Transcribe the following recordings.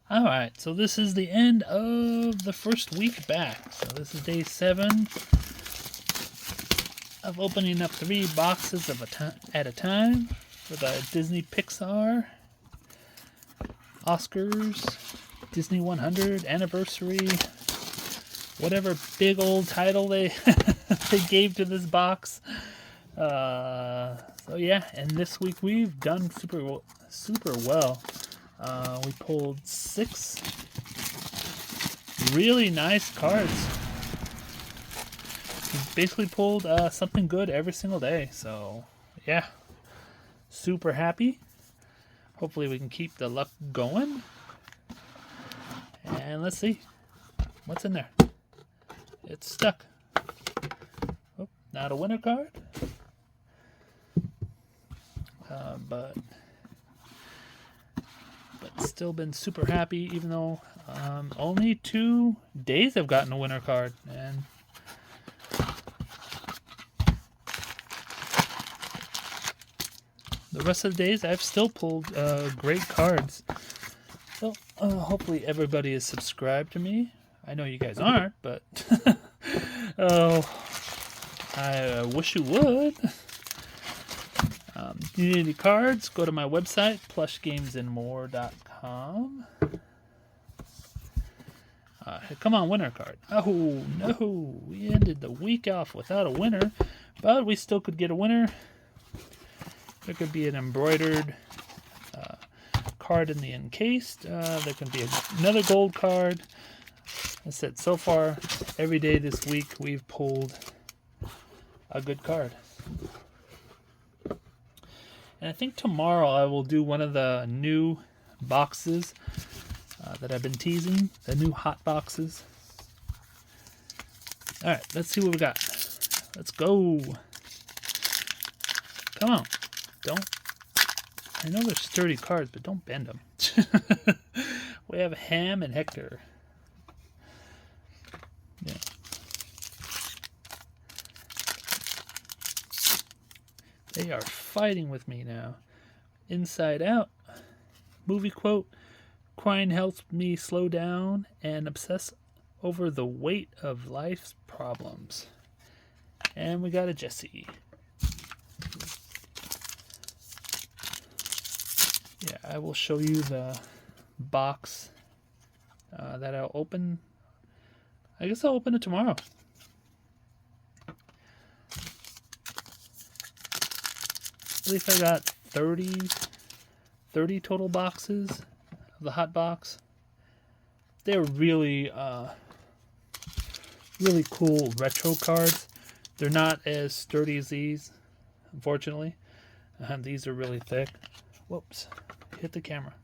Alright, so this is the end of the first week back. So this is day 7 of opening up 3 boxes at a time for the Disney Pixar, Oscars, Disney 100 anniversary, whatever big old title they they gave to this box. So yeah, and this week we've done super well. We pulled 6 really nice cards. We basically pulled something good every single day. So yeah, super happy. Hopefully we can keep the luck going. And let's see what's in there. It's stuck. Oh, not a winner card. But still been super happy, even though only 2 days I've gotten a winner card, and the rest of the days I've still pulled great cards. So hopefully everybody is subscribed to me. I know you guys aren't, but I wish you would. If you need any cards, go to my website, plushgamesandmore.com. Come on, winner card. Oh, no. We ended the week off without a winner, but we still could get a winner. There could be an embroidered card in the encased. There can be another gold card. I said, so far, every day this week, we've pulled a good card. And I think tomorrow I will do one of the new boxes that I've been teasing, the new hot boxes. Alright, let's see what we got. Let's go. Come on. I know they're sturdy cards, but don't bend them. We have Ham and Hector. Yeah. They are fighting with me now. Inside Out. Movie quote. Crying helps me slow down and obsess over the weight of life's problems. And we got a Jessie. Yeah, I will show you the box that I'll open. I guess I'll open it tomorrow. I believe I got 30 total boxes of the hot box. They're really really cool retro cards. They're not as sturdy as these, unfortunately. These are really thick. Whoops, hit the camera.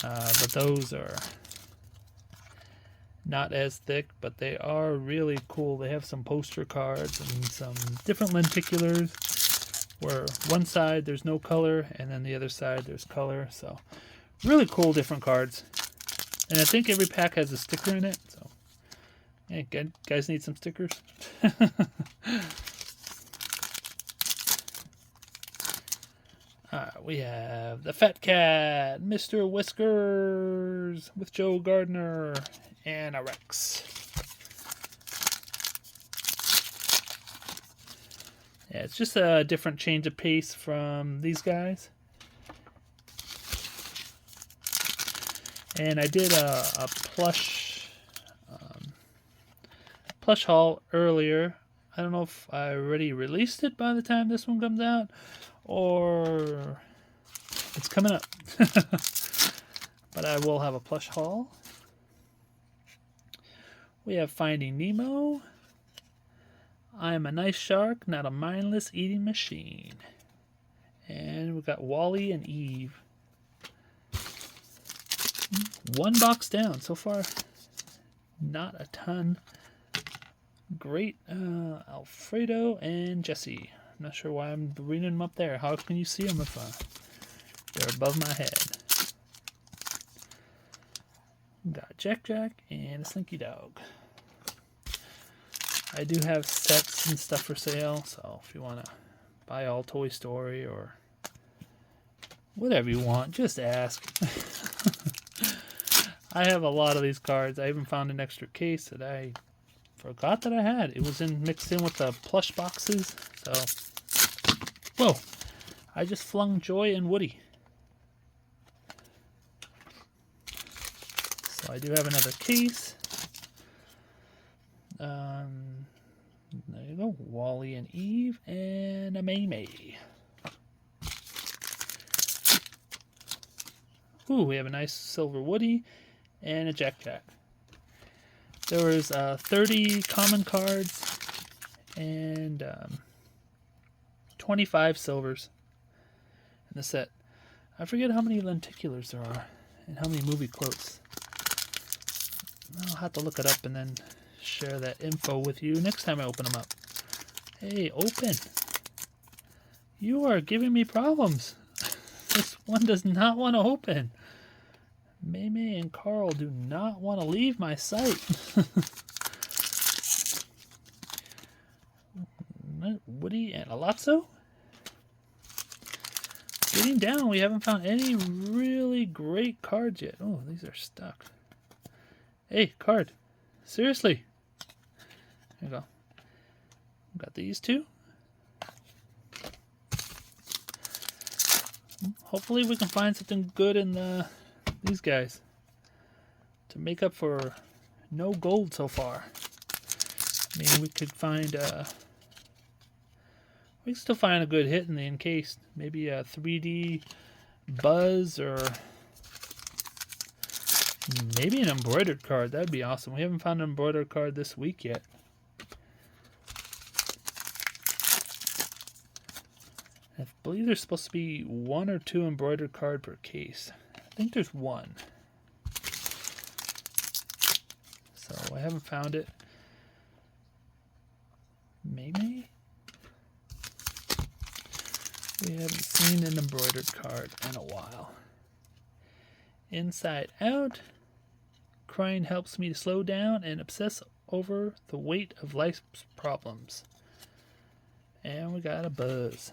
But those are not as thick, but they are really cool. They have some poster cards and some different lenticulars, where one side there's no color and then the other side there's color. So really cool different cards. And I think every pack has a sticker in it. So hey, guys need some stickers. We have the Fat Cat, Mr. Whiskers with Joe Gardner, and a Rex. Yeah, it's just a different change of pace from these guys. And I did a plush haul earlier. I don't know if I already released it by the time this one comes out, or it's coming up. But I will have a plush haul. We have Finding Nemo. I am a nice shark, not a mindless eating machine. And we've got Wally and Eve. 1 box down so far. Not a ton. Great. Alfredo and Jesse. I'm not sure why I'm reading them up there. How can you see them if they're above my head? Got Jack and a Slinky Dog. I do have sets and stuff for sale, so if you want to buy all Toy Story or whatever you want, just ask. I have a lot of these cards. I even found an extra case that I forgot that I had. It was mixed in with the plush boxes. So, whoa! I just flung Joy and Woody. So I do have another case. There you go, Wally and Eve, and a May. Ooh, we have a nice silver Woody and a Jack. There was 30 common cards and 25 silvers in the set. I forget how many lenticulars there are and how many movie quotes. I'll have to look it up and then share that info with you next time I open them up. Hey, open. You are giving me problems. This one does not want to open. May and Carl do not want to leave my site. Woody and Alazzo? Getting down, we haven't found any really great cards yet. Oh, these are stuck. Hey, card. Seriously. There you go. Got these two. Hopefully we can find something good in these guys to make up for no gold so far. I mean, we could find we can still find a good hit in the encased. Maybe a 3D Buzz or maybe an embroidered card. That'd be awesome. We haven't found an embroidered card this week yet. I believe there's supposed to be 1 or 2 embroidered card per case. I think there's 1. So I haven't found it. Maybe? We haven't seen an embroidered card in a while. Inside Out. Crying helps me to slow down and obsess over the weight of life's problems. And we got a Buzz.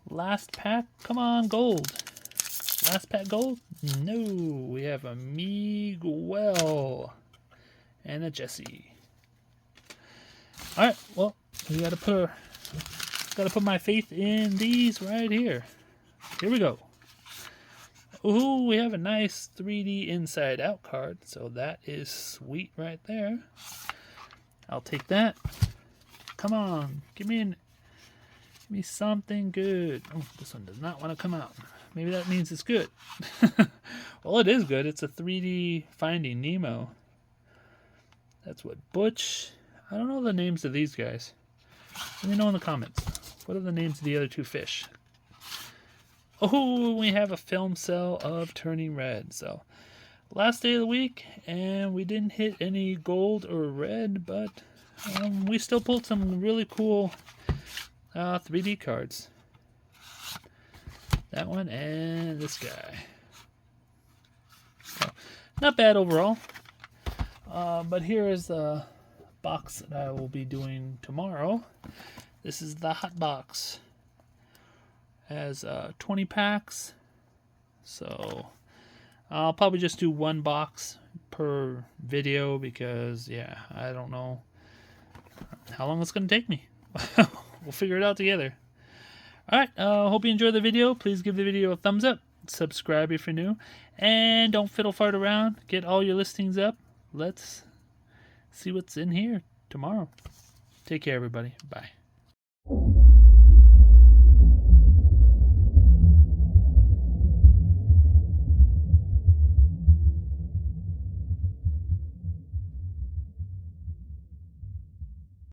Last pack, come on, gold. Last pack gold? No, we have a Miguel and a Jesse. All right, well, we gotta put my faith in these right here. Here we go. Ooh, we have a nice 3D Inside Out card, so that is sweet right there. I'll take that. Come on, give me something good. Oh, this one does not want to come out. Maybe that means it's good. Well, it is good. It's a 3D Finding Nemo. That's what Butch. I don't know the names of these guys. Let me know in the comments. What are the names of the other 2 fish? Oh, we have a film cell of Turning Red. So, last day of the week, and we didn't hit any gold or red, but we still pulled some really cool 3D cards. That one and this guy. So, not bad overall. But here is the box that I will be doing tomorrow. This is the hot box. Has 20 packs. So I'll probably just do 1 box per video because, yeah, I don't know how long it's going to take me. We'll figure it out together. Alright, hope you enjoyed the video. Please give the video a thumbs up. Subscribe if you're new. And don't fiddle fart around. Get all your listings up. Let's see what's in here tomorrow. Take care, everybody. Bye.